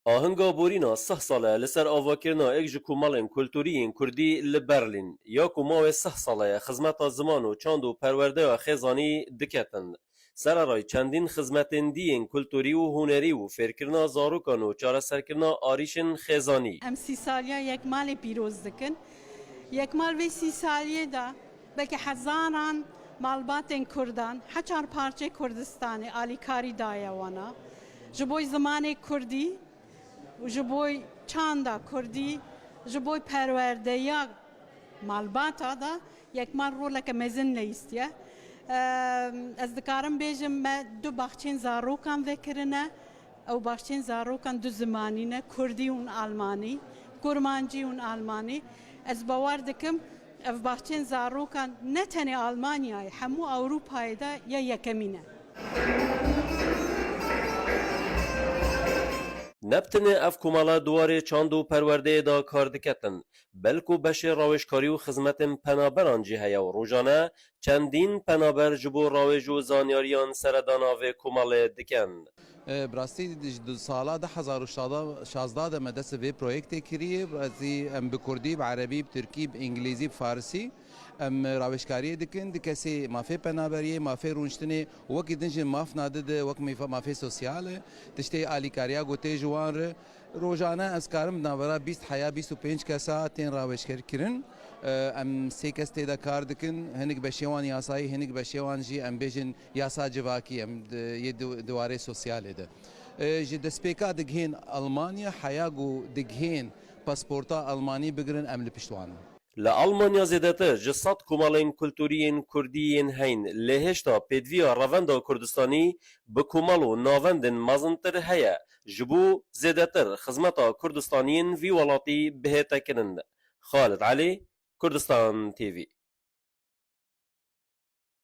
آهنگا بورینا 100 ساله لسر آواکرنا ایک جو کومالین کلتوریین کردی لبرلین یا کوماو 100 ساله خدمت زمان و چاند و پرورده و خزانی دکتن. سر رای چندین خدمتین دیین کلتوری و هنری و فرکرنا زاروکان و چاره سرکرنا آریشن خزانی. ام 30 سالیه یک مال پیروز دکن. یک مال وی 30 سالیه دا بلکه هزاران مالباتن کردان هچار پارچه کردستانی آلیکاری دایوانا جبوی زمان کردی و جبوی چاندا کردی جبوی پرورده یا مالباتا دا یک مال رو لکه مزن لیستیه از دکارم بیجم ما دو باخچین زاروکان ذکرنه او باخچین زاروکان دو زمانینه کردی و آلمانی کرمانجی و آلمانی از باور دکم اف باخچین زاروکان نه تنی آلمانیای همو اوروپای دا یا یکمینه نبتنه اف کومالا دواره چاند و پرورده دا کار دکتن بلکو بشه راوشکاری و خدمت پنابران جهه و روزانه چندین پنابر جبو راوج و زانیاریان سردانا و کومال دکن. براستی دو سالا ده 2016 ده مدرسه وی پروژه کریه براستی ام بکردی بعربی بترکی بانگلیزی بفارسی ام راوشکاری دکن دکسی مافی پنابریه مافی رونشتنی وکی دنج ماف ناده وک مافی سوسیاله تشتی آلیکاریا گوته جوان روزانه از کارم نورا 20 حیا 25 کسا تین راوشکار کرن ام سه کس تیدا کار دکن هنگ بشیوان یاسایی هنگ بشیوان جی ام بیجن یاسا جواکی ام یه دواره سوسیاله ده جی دسپیکا دگهین آلمانیا حیاگو دگهین پاسپورتا آلمانی بگرن ام لپشتوان لألمانيا زيادتر جسد كومالين كلتوريين كرديين هين لهشتا بيدويا رافندا كردستاني بكومالو نافندن مازنتر هيا جبو زيادتر خدمتا كردستانيين في ولاتي بهتا كنن. خالد علي، كردستان تي في.